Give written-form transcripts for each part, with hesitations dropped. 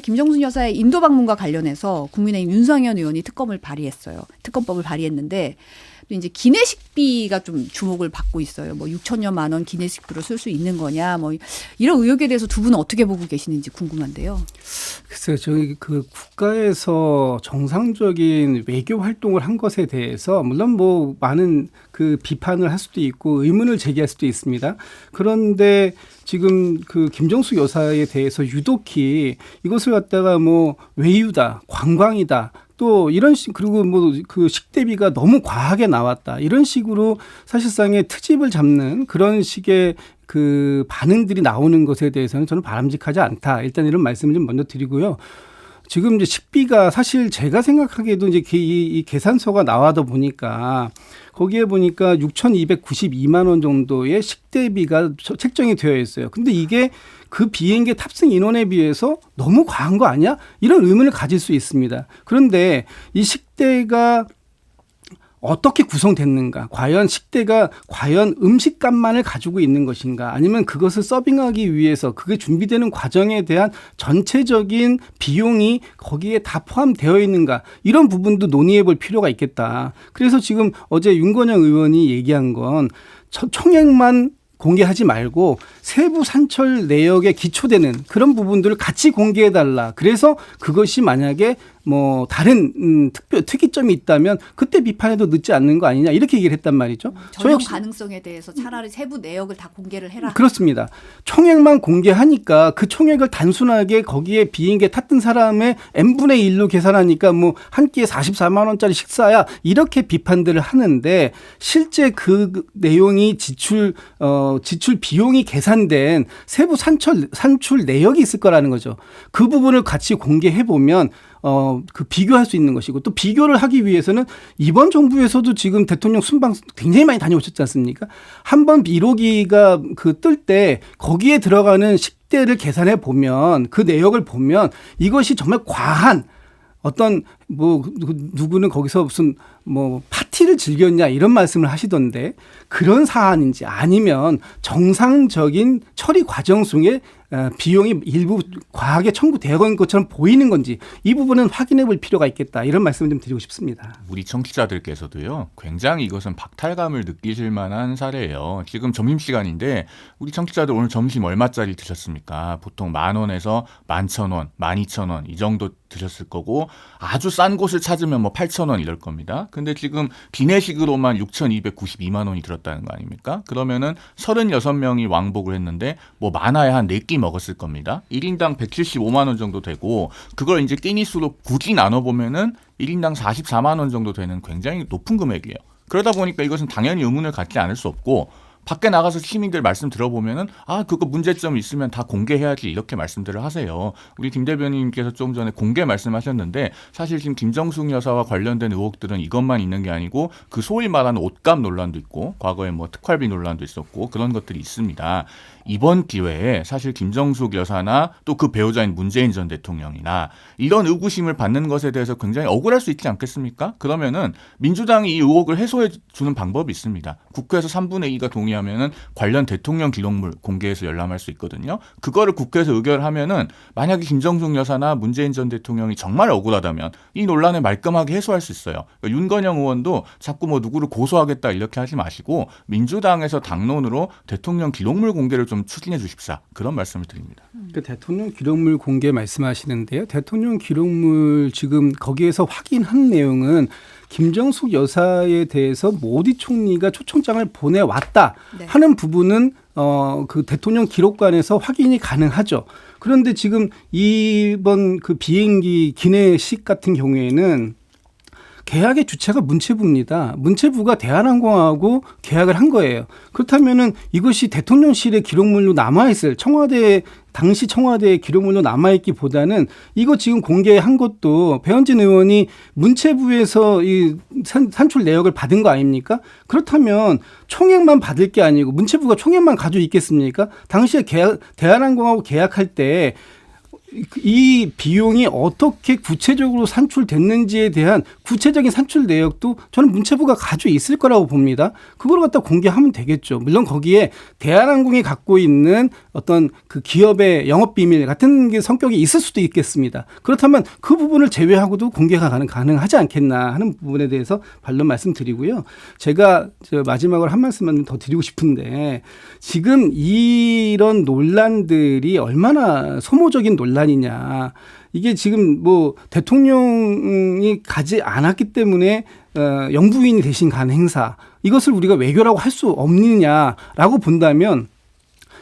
김정숙 여사의 인도 방문과 관련해서 국민의힘 윤상현 의원이 특검법을 발의했는데 또 이제 기내식비가 좀 주목을 받고 있어요. 뭐 6천여만 원 기내식비로 쓸 수 있는 거냐, 뭐 이런 의혹에 대해서 두 분은 어떻게 보고 계시는지 궁금한데요. 글쎄요, 저희 그 국가에서 정상적인 외교 활동을 한 것에 대해서 물론 뭐 많은 그 비판을 할 수도 있고 의문을 제기할 수도 있습니다. 그런데 지금 그 김정숙 여사에 대해서 유독히 이것을 갖다가 뭐 외유다, 관광이다. 또 이런 그리고 뭐 그 식대비가 너무 과하게 나왔다 이런 식으로 사실상의 트집을 잡는 그런 식의 그 반응들이 나오는 것에 대해서는 저는 바람직하지 않다. 일단 이런 말씀을 좀 먼저 드리고요. 지금 이제 식비가 사실 제가 생각하기에도 이제 이 계산서가 나와다 보니까 거기에 보니까 6,292만 원 정도의 식대비가 책정이 되어 있어요. 근데 이게 그 비행기 탑승 인원에 비해서 너무 과한 거 아니야? 이런 의문을 가질 수 있습니다. 그런데 이 식대가 어떻게 구성됐는가? 과연 식대가 과연 음식값만을 가지고 있는 것인가? 아니면 그것을 서빙하기 위해서 그게 준비되는 과정에 대한 전체적인 비용이 거기에 다 포함되어 있는가? 이런 부분도 논의해 볼 필요가 있겠다. 그래서 지금 어제 윤건영 의원이 얘기한 건 총액만 공개하지 말고 세부 산출 내역에 기초되는 그런 부분들을 같이 공개해달라. 그래서 그것이 만약에 뭐 다른 특이점이 있다면 그때 비판해도 늦지 않는 거 아니냐 이렇게 얘기를 했단 말이죠. 전용 가능성에 대해서 차라리 세부 내역을 다 공개를 해라. 그렇습니다. 총액만 공개하니까 그 총액을 단순하게 거기에 비행기에 탔던 사람의 n분의 1로 계산하니까 뭐 한 끼에 44만 원짜리 식사야 이렇게 비판들을 하는데 실제 그 내용이 지출 비용이 계산된 세부 산출 내역이 있을 거라는 거죠. 그 부분을 같이 공개해 보면 그 비교할 수 있는 것이고 또 비교를 하기 위해서는 이번 정부에서도 지금 대통령 순방 굉장히 많이 다녀오셨지 않습니까? 한번 1호기가 그 뜰 때 거기에 들어가는 식대를 계산해 보면 그 내역을 보면 이것이 정말 과한 어떤 뭐 누구는 거기서 무슨 뭐 파티를 즐겼냐 이런 말씀을 하시던데 그런 사안인지 아니면 정상적인 처리 과정 중에 비용이 일부 과하게 청구되어 간 것처럼 보이는 건지 이 부분은 확인해 볼 필요가 있겠다 이런 말씀을 좀 드리고 싶습니다. 우리 청취자들께서도요. 굉장히 이것은 박탈감을 느끼실 만한 사례예요. 지금 점심시간인데 우리 청취자들 오늘 점심 얼마짜리 드셨습니까? 보통 10,000원에서 11,000원, 12,000원 이 정도 드셨을 거고 아주 싼 곳을 찾으면 뭐 8,000원 이럴 겁니다. 근데 지금 기내식으로만 6,292만 원이 들었다는 거 아닙니까? 그러면은 36명이 왕복을 했는데 뭐 많아야 한 4끼 먹었을 겁니다. 1인당 175만 원 정도 되고 그걸 이제 끼니수로 굳이 나눠보면은 1인당 44만 원 정도 되는 굉장히 높은 금액이에요. 그러다 보니까 이것은 당연히 의문을 갖지 않을 수 없고 밖에 나가서 시민들 말씀 들어보면은 그거 문제점이 있으면 다 공개해야지 이렇게 말씀들을 하세요. 우리 김 대변인님께서 좀 전에 공개 말씀하셨는데 사실 지금 김정숙 여사와 관련된 의혹들은 이것만 있는 게 아니고 그 소위 말하는 옷값 논란도 있고 과거에 뭐 특활비 논란도 있었고 그런 것들이 있습니다. 이번 기회에 사실 김정숙 여사나 또 그 배우자인 문재인 전 대통령이나 이런 의구심을 받는 것에 대해서 굉장히 억울할 수 있지 않겠습니까? 그러면은 민주당이 이 의혹을 해소해 주는 방법이 있습니다. 국회에서 3분의 2가 동의하면은 관련 대통령 기록물 공개해서 열람할 수 있거든요. 그거를 국회에서 의결하면은 만약에 김정숙 여사나 문재인 전 대통령이 정말 억울하다면 이 논란을 말끔하게 해소할 수 있어요. 그러니까 윤건영 의원도 자꾸 뭐 누구를 고소하겠다 이렇게 하지 마시고 민주당에서 당론으로 대통령 기록물 공개를 좀 추진해 주십사 그런 말씀을 드립니다. 그 대통령 기록물 공개 말씀하시는데요. 대통령 기록물 지금 거기에서 확인한 내용은 김정숙 여사에 대해서 모디 총리가 초청장을 보내왔다 하는 부분은 그 대통령 기록관에서 확인이 가능하죠. 그런데 지금 이번 그 비행기 기내식 같은 경우에는 계약의 주체가 문체부입니다. 문체부가 대한항공하고 계약을 한 거예요. 그렇다면은 이것이 대통령실의 기록물로 남아있을 당시 청와대의 기록물로 남아있기보다는 이거 지금 공개한 것도 배현진 의원이 문체부에서 이 산출 내역을 받은 거 아닙니까? 그렇다면 총액만 받을 게 아니고 문체부가 총액만 가지고 있겠습니까? 당시에 대한항공하고 계약할 때 이 비용이 어떻게 구체적으로 산출됐는지에 대한 구체적인 산출 내역도 저는 문체부가 가지고 있을 거라고 봅니다. 그걸 갖다 공개하면 되겠죠. 물론 거기에 대한항공이 갖고 있는 어떤 그 기업의 영업 비밀 같은 게 성격이 있을 수도 있겠습니다. 그렇다면 그 부분을 제외하고도 공개가 가능하지 않겠나 하는 부분에 대해서 반론 말씀드리고요. 제가 마지막으로 한 말씀만 더 드리고 싶은데 지금 이런 논란들이 얼마나 소모적인 논란이냐. 이게 지금 뭐 대통령이 가지 않았기 때문에 영부인이 대신 간 행사 이것을 우리가 외교라고 할 수 없느냐라고 본다면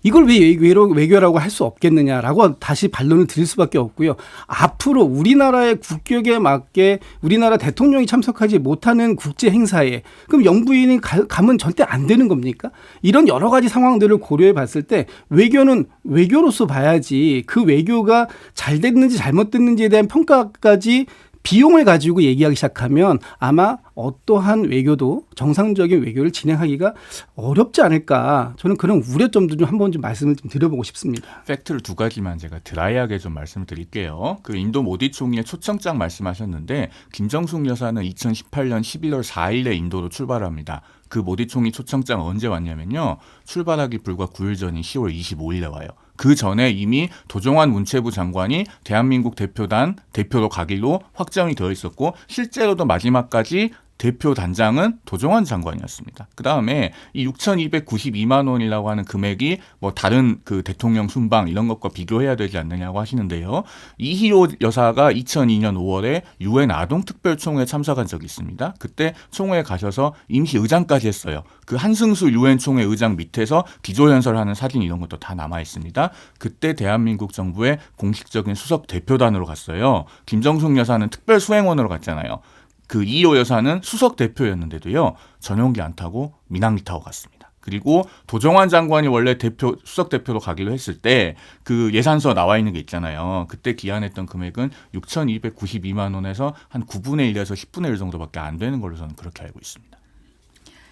이걸 왜 외교라고 할 수 없겠느냐라고 다시 반론을 드릴 수밖에 없고요. 앞으로 우리나라의 국격에 맞게 우리나라 대통령이 참석하지 못하는 국제 행사에 그럼 영부인이 가면 절대 안 되는 겁니까? 이런 여러 가지 상황들을 고려해 봤을 때 외교는 외교로서 봐야지 그 외교가 잘 됐는지 잘못됐는지에 대한 평가까지 비용을 가지고 얘기하기 시작하면 아마 어떠한 외교도 정상적인 외교를 진행하기가 어렵지 않을까. 저는 그런 우려점도 좀 한번 좀 말씀을 좀 드려보고 싶습니다. 팩트를 두 가지만 제가 드라이하게 좀 말씀을 드릴게요. 그 인도 모디 총리의 초청장 말씀하셨는데 김정숙 여사는 2018년 11월 4일에 인도로 출발합니다. 그 모디 총리 초청장 언제 왔냐면요. 출발하기 불과 9일 전인 10월 25일에 와요. 그 전에 이미 도종환 문체부 장관이 대한민국 대표로 가기로 확정이 되어 있었고 실제로도 마지막까지 대표 단장은 도종환 장관이었습니다. 그 다음에 이 6,292만 원이라고 하는 금액이 뭐 다른 그 대통령 순방 이런 것과 비교해야 되지 않느냐고 하시는데요. 이희로 여사가 2002년 5월에 유엔 아동특별총회에 참석한 적이 있습니다. 그때 총회에 가셔서 임시 의장까지 했어요. 그 한승수 유엔 총회 의장 밑에서 기조연설하는 사진 이런 것도 다 남아 있습니다. 그때 대한민국 정부의 공식적인 수석 대표단으로 갔어요. 김정숙 여사는 특별 수행원으로 갔잖아요. 그 이호 여사는 수석 대표였는데도요. 전용기 안 타고 민항기 타고 갔습니다. 그리고 도종환 장관이 원래 수석 대표로 가기로 했을 때 그 예산서 나와 있는 게 있잖아요. 그때 기한했던 금액은 6,292만 원에서 한 9분의 1에서 10분의 1 정도밖에 안 되는 걸로 저는 그렇게 알고 있습니다.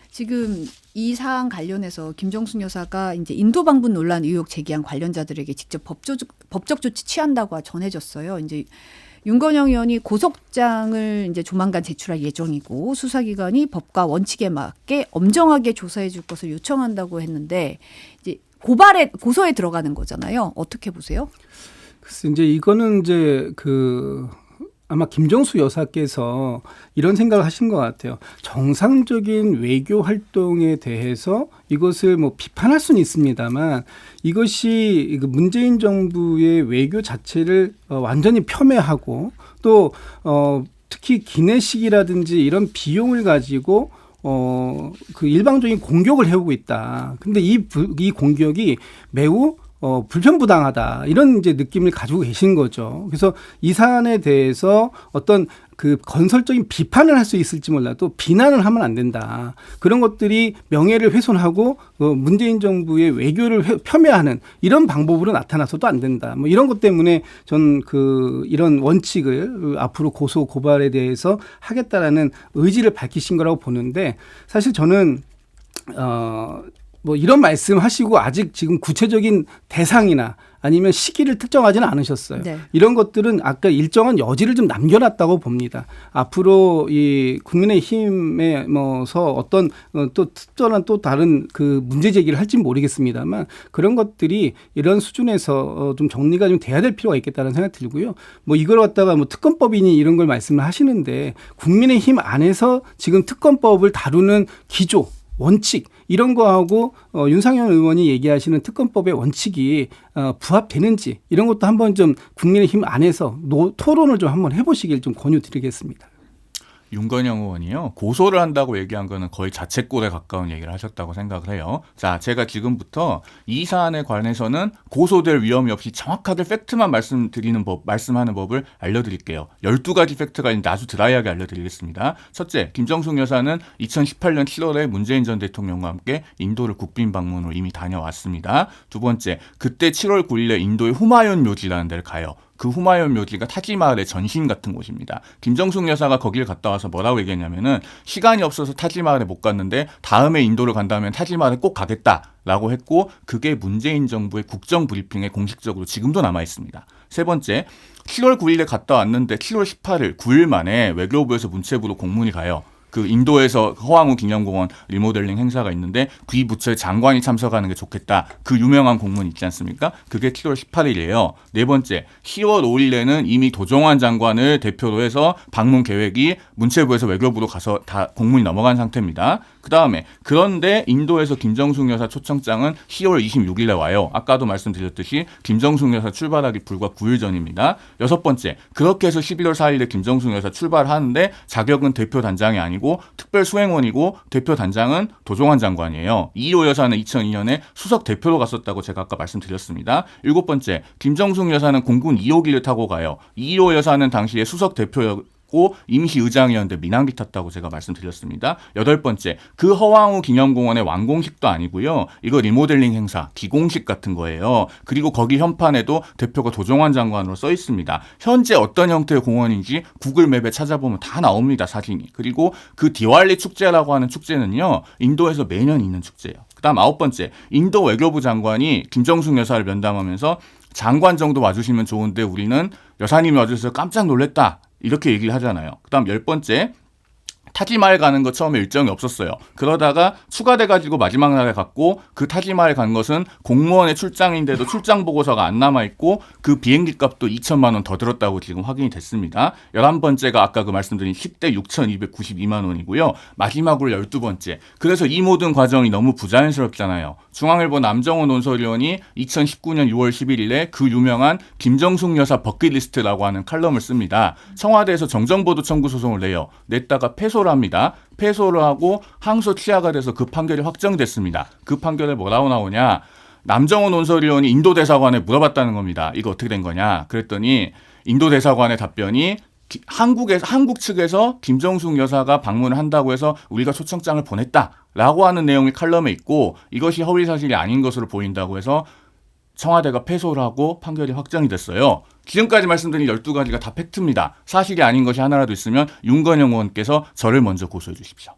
지금 이 사안 관련해서 김정숙 여사가 이제 인도 방문 논란 의혹 제기한 관련자들에게 직접 법적 조치 취한다고 전해졌어요. 이제 윤건영 의원이 고소장을 이제 조만간 제출할 예정이고 수사기관이 법과 원칙에 맞게 엄정하게 조사해 줄 것을 요청한다고 했는데 이제 고소에 들어가는 거잖아요. 어떻게 보세요? 글쎄 이제 이거는 이제 아마 김정숙 여사께서 이런 생각을 하신 것 같아요. 정상적인 외교 활동에 대해서 이것을 뭐 비판할 수는 있습니다만 이것이 문재인 정부의 외교 자체를 완전히 폄훼하고 또 특히 기내식이라든지 이런 비용을 가지고 그 일방적인 공격을 해오고 있다. 근데 이 공격이 매우 불편부당하다 이런 이제 느낌을 가지고 계신 거죠. 그래서 이 사안에 대해서 어떤 그 건설적인 비판을 할 수 있을지 몰라도 비난을 하면 안 된다. 그런 것들이 명예를 훼손하고 문재인 정부의 외교를 폄훼하는 이런 방법으로 나타나서도 안 된다. 뭐 이런 것 때문에 전 이런 원칙을 앞으로 고소 고발에 대해서 하겠다라는 의지를 밝히신 거라고 보는데 사실 저는 뭐 이런 말씀하시고 아직 지금 구체적인 대상이나 아니면 시기를 특정하지는 않으셨어요. 네. 이런 것들은 아까 일정한 여지를 좀 남겨놨다고 봅니다. 앞으로 이 국민의힘에 뭐서 어떤 또 특별한 또 다른 그 문제 제기를 할지는 모르겠습니다만 그런 것들이 이런 수준에서 좀 정리가 좀 돼야 될 필요가 있겠다는 생각이 들고요. 뭐 이걸 갖다가 뭐 특검법이니 이런 걸 말씀을 하시는데 국민의힘 안에서 지금 특검법을 다루는 기조 원칙 이런 거하고 윤상현 의원이 얘기하시는 특검법의 원칙이 부합되는지 이런 것도 한번 좀 국민의힘 안에서 토론을 좀 한번 해보시길 좀 권유드리겠습니다. 윤건영 의원이요. 고소를 한다고 얘기한 거는 거의 자책골에 가까운 얘기를 하셨다고 생각을 해요. 자, 제가 지금부터 이 사안에 관해서는 고소될 위험이 없이 정확하게 팩트만 말씀하는 법을 알려드릴게요. 12가지 팩트가 있는데 아주 드라이하게 알려드리겠습니다. 첫째, 김정숙 여사는 2018년 7월에 문재인 전 대통령과 함께 인도를 국빈 방문으로 이미 다녀왔습니다. 두 번째, 그때 7월 9일에 인도의 후마윤 묘지라는 데를 가요. 그 후마연 묘지가 타지마할의 전신 같은 곳입니다. 김정숙 여사가 거기를 갔다 와서 뭐라고 얘기했냐면은 시간이 없어서 타지마할에 못 갔는데 다음에 인도를 간다면 타지마할에 꼭 가겠다라고 했고 그게 문재인 정부의 국정 브리핑에 공식적으로 지금도 남아 있습니다. 세 번째, 7월 9일에 갔다 왔는데 7월 18일 9일 만에 외교부에서 문체부로 공문이 가요. 그 인도에서 허황우 기념공원 리모델링 행사가 있는데 귀 부처의 장관이 참석하는 게 좋겠다. 그 유명한 공문 있지 않습니까? 그게 7월 18일이에요. 네 번째, 10월 5일에는 이미 도종환 장관을 대표로 해서 방문 계획이 문체부에서 외교부로 가서 다 공문이 넘어간 상태입니다. 그 다음에 그런데 인도에서 김정숙 여사 초청장은 10월 26일에 와요. 아까도 말씀드렸듯이 김정숙 여사 출발하기 불과 9일 전입니다. 여섯 번째, 그렇게 해서 11월 4일에 김정숙 여사 출발하는데 자격은 대표 단장이 아니고 특별 수행원이고 대표 단장은 도종환 장관이에요. 이희호 여사는 2002년에 수석 대표로 갔었다고 제가 아까 말씀드렸습니다. 일곱 번째, 김정숙 여사는 공군 2호기를 타고 가요. 이희호 여사는 당시에 수석 대표였고 임시 의장이었는데 민항기 탔다고 제가 말씀드렸습니다. 여덟 번째, 그 허황우 기념공원의 완공식도 아니고요. 이거 리모델링 행사, 기공식 같은 거예요. 그리고 거기 현판에도 대표가 도종환 장관으로 써 있습니다. 현재 어떤 형태의 공원인지 구글 맵에 찾아보면 다 나옵니다, 사진이. 그리고 그 디왈리 축제라고 하는 축제는요, 인도에서 매년 있는 축제예요. 그다음 아홉 번째, 인도 외교부 장관이 김정숙 여사를 면담하면서 장관 정도 와주시면 좋은데 우리는 여사님이 와주셔서 깜짝 놀랐다. 이렇게 얘기를 하잖아요. 그다음 열 번째, 타지마할 가는 거 처음에 일정이 없었어요. 그러다가 추가돼가지고 마지막 날에 갔고 그 타지마할 간 것은 공무원의 출장인데도 출장 보고서가 안 남아있고 그 비행기 값도 2천만 원 더 들었다고 지금 확인이 됐습니다. 11번째가 아까 그 말씀드린 10대 6,292만 원이고요. 마지막으로 12번째. 그래서 이 모든 과정이 너무 부자연스럽잖아요. 중앙일보 남정호 논설위원이 2019년 6월 11일에 그 유명한 김정숙 여사 버킷리스트라고 하는 칼럼을 씁니다. 청와대에서 정정보도 청구 소송을 내요. 냈다가 패소를 합니다. 패소를 하고 항소 취하가 돼서 그 판결이 확정됐습니다. 그 판결에 뭐라고 나오냐? 남정호 논설위원이 인도 대사관에 물어봤다는 겁니다. 이거 어떻게 된 거냐? 그랬더니 인도 대사관의 답변이 한국 측에서 김정숙 여사가 방문을 한다고 해서 우리가 초청장을 보냈다라고 하는 내용이 칼럼에 있고 이것이 허위 사실이 아닌 것으로 보인다고 해서 청와대가 패소를 하고 판결이 확정이 됐어요. 지금까지 말씀드린 12가지가 다 팩트입니다. 사실이 아닌 것이 하나라도 있으면 윤건영 의원께서 저를 먼저 고소해 주십시오.